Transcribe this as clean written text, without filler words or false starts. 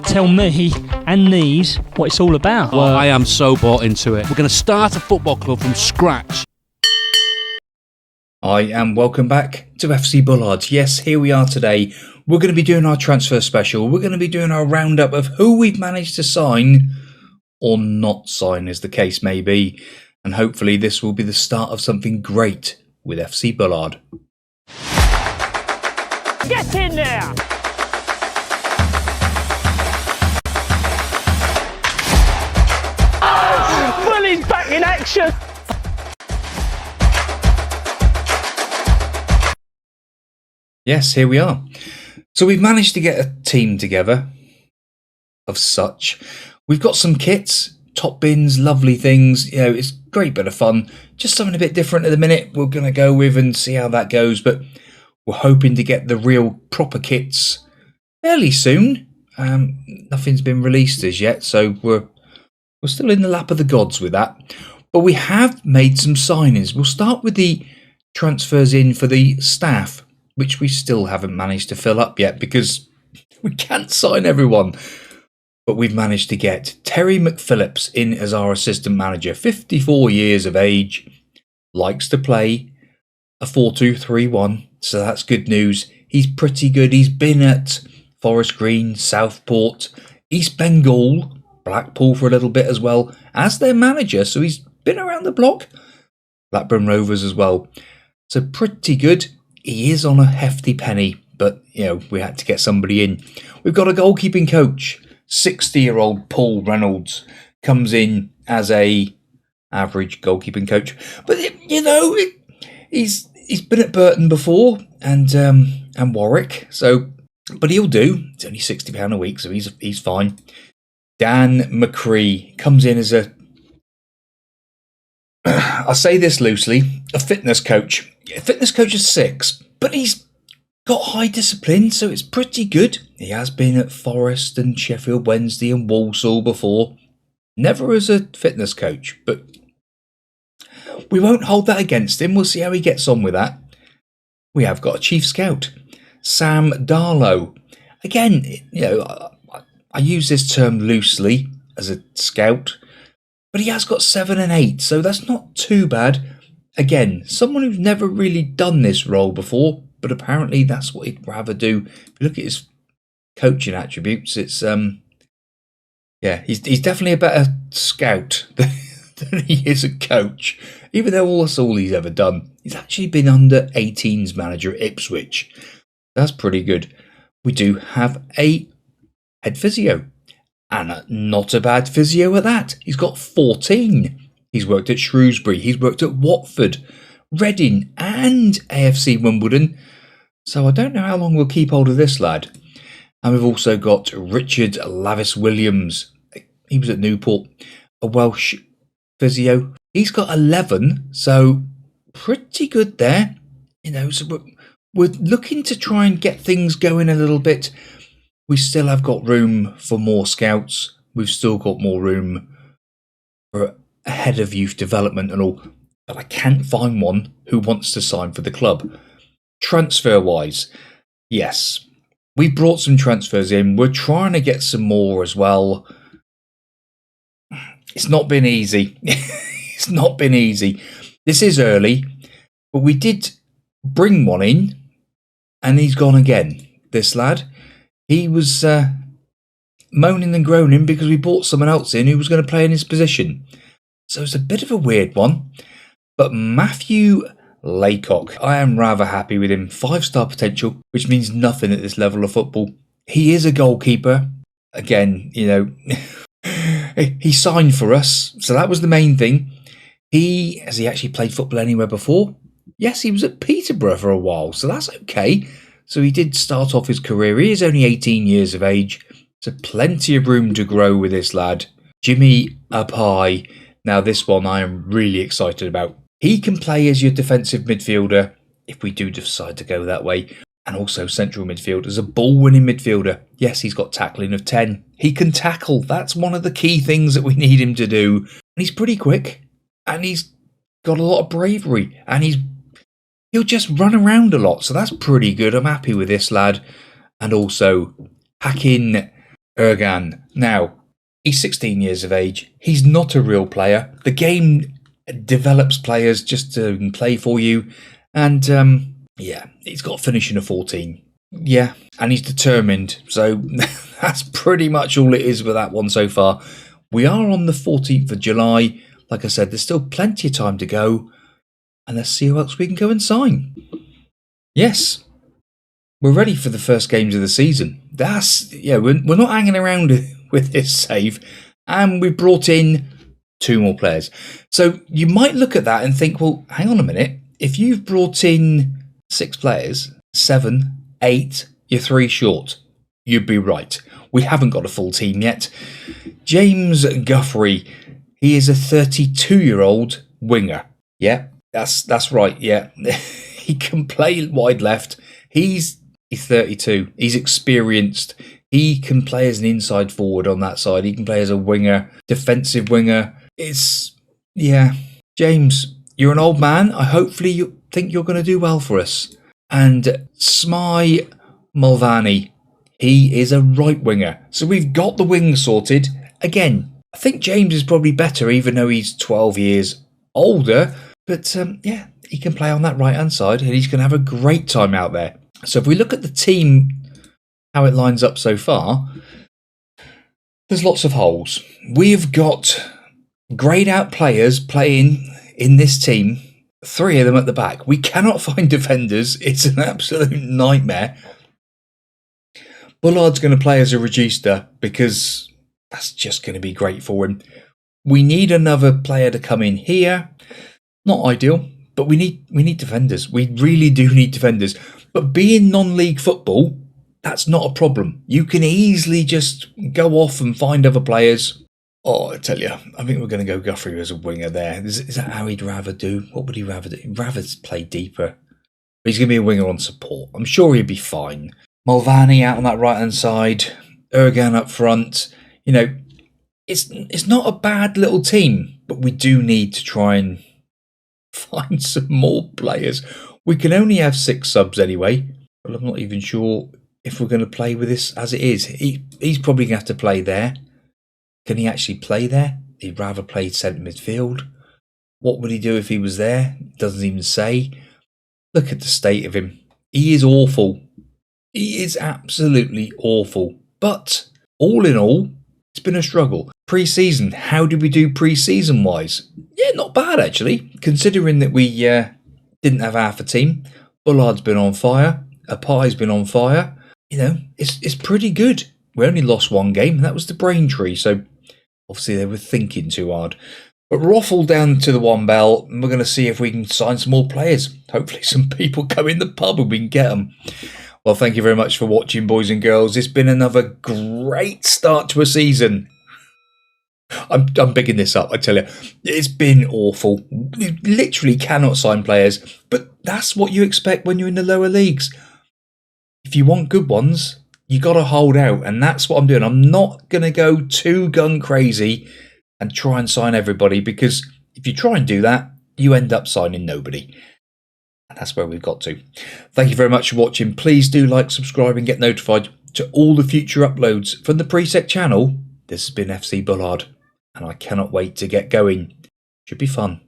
Tell me and these what it's all about. Well, I am so bought into it. We're going to start a football club from scratch. Hi and welcome back to FC Bullard. Yes, here we are today. We're going to be doing our transfer special. We're going to be doing our roundup of who we've managed to sign or not sign, as the case may be. And hopefully this will be the start of something great with FC Bullard. Get in there! Bully's back in action! Yes, here we are. So we've managed to get a team together of such. We've got some kits, top bins, lovely things. You know, it's a great bit of fun. Just something a bit different at the minute we're going to go with and see how that goes. But we're hoping to get the real proper kits fairly soon. Nothing's been released as yet, so we're still in the lap of the gods with that. But we have made some signings. We'll start with the transfers in for the staff, which we still haven't managed to fill up yet because we can't sign everyone. But we've managed to get Terry McPhillips in as our assistant manager, 54 years of age, likes to play a 4-2-3-1, so that's good news. He's pretty good. He's been at Forest Green, Southport, East Bengal, Blackpool for a little bit as well as their manager, so he's been around the block. Blackburn Rovers as well. So pretty good. He is on a hefty penny, but you know, we had to get somebody in. We've got a goalkeeping coach, 60-year-old Paul Reynolds comes in as a average goalkeeping coach, but you know, he's been at Burton before and Warwick, so but he'll do. It's only £60 a week, so he's fine. Dan McCree comes in as a I'll say this loosely, a fitness coach. A fitness coach is 6, but he's got high discipline, so it's pretty good. He has been at Forest and Sheffield Wednesday and Walsall before. Never as a fitness coach, but we won't hold that against him. We'll see how he gets on with that. We have got a chief scout, Sam Darlow. Again, you know, I use this term loosely as a scout, but he has got 7 and 8, so that's not too bad. Again, someone who's never really done this role before, but apparently that's what he'd rather do. If you look at his coaching attributes, it's yeah, he's definitely a better scout than he is a coach. Even though that's all he's ever done. He's actually been under 18s manager at Ipswich. That's pretty good. We do have a head physio, and not a bad physio at that. He's got 14. He's worked at Shrewsbury, he's worked at Watford, Reading and AFC Wimbledon. So I don't know how long we'll keep hold of this lad. And we've also got Richard Lavis-Williams. He was at Newport, a Welsh physio. He's got 11, so pretty good there. You know, so we're looking to try and get things going a little bit. We still have got room for more scouts. We've still got more room for a head of youth development and all, but I can't find one who wants to sign for the club. Transfer wise, yes, we brought some transfers in. We're trying to get some more as well. It's not been easy. It's not been easy. This is early, but we did bring one in and he's gone again. This lad, he was moaning and groaning because we brought someone else in who was going to play in his position. So it's a bit of a weird one. But Matthew Laycock, I am rather happy with him. 5-star potential, which means nothing at this level of football. He is a goalkeeper. Again, you know, he signed for us, so that was the main thing. Has he actually played football anywhere before? Yes, he was at Peterborough for a while, so that's okay. So he did start off his career. He is only 18 years of age, so plenty of room to grow with this lad. Jimmy Apai. Now this one I am really excited about. He can play as your defensive midfielder if we do decide to go that way, and also central midfield as a ball-winning midfielder. Yes, he's got tackling of 10. He can tackle. That's one of the key things that we need him to do. And he's pretty quick, and he's got a lot of bravery, and he'll just run around a lot. So that's pretty good. I'm happy with this lad. And also Hakim Ergan. Now, he's 16 years of age. He's not a real player. The game develops players just to play for you. And, yeah, he's got finishing of 14. Yeah, and he's determined. So that's pretty much all it is with that one so far. We are on the 14th of July. Like I said, there's still plenty of time to go. And let's see who else we can go and sign. Yes, we're ready for the first games of the season. We're not hanging around with this save. And we've brought in 2 more players. So you might look at that and think, well, hang on a minute. If you've brought in 6 players, 7, 8, you're 3 short. You'd be right. We haven't got a full team yet. James Guthrie, he is a 32-year-old winger. Yeah, that's right. Yeah, he can play wide left. He's 32. He's experienced. He can play as an inside forward on that side. He can play as a winger, defensive winger. James, you're an old man. Hopefully you think you're going to do well for us. And Smai Mulvaney, he is a right winger. So we've got the wings sorted. Again, I think James is probably better, even though he's 12 years older. But he can play on that right-hand side, and he's going to have a great time out there. So if we look at the team, how it lines up so far, there's lots of holes. We've got greyed out players playing in this team, 3 of them at the back. We cannot find defenders. It's an absolute nightmare. Bullard's going to play as a reducer because that's just going to be great for him. We need another player to come in here. Not ideal, but we need defenders. We really do need defenders. But being non-league football, that's not a problem. You can easily just go off and find other players. Oh, I tell you, I think we're going to go Guthrie as a winger there. Is that how he'd rather do? What would he rather do? He'd rather play deeper. But he's going to be a winger on support. I'm sure he'd be fine. Mulvaney out on that right-hand side. Ergan up front. You know, it's not a bad little team, but we do need to try and find some more players. We can only have 6 subs anyway, but I'm not even sure if we're going to play with this as it is. He's probably going to have to play there. Can he actually play there? He'd rather play centre midfield. What would he do if he was there? Doesn't even say. Look at the state of him. He is awful. He is absolutely awful. But all in all, it's been a struggle. Pre-season, how did we do pre-season wise? Yeah, not bad actually, considering that we didn't have half a team. Bullard's been on fire. Apai's been on fire. You know, it's pretty good. We only lost 1 game, and that was the Braintree, so obviously they were thinking too hard. But we're off all down to the One Bell, and we're going to see if we can sign some more players. Hopefully some people come in the pub and we can get them. Well, thank you very much for watching, boys and girls. It's been another great start to a season. I'm bigging this up, I tell you. It's been awful. You literally cannot sign players, but that's what you expect when you're in the lower leagues. If you want good ones, you got to hold out, and that's what I'm doing. I'm not going to go too gun crazy and try and sign everybody, because if you try and do that, you end up signing nobody. And that's where we've got to. Thank you very much for watching. Please do like, subscribe, and get notified to all the future uploads from the Priisek channel. This has been FC Bullard, and I cannot wait to get going. Should be fun.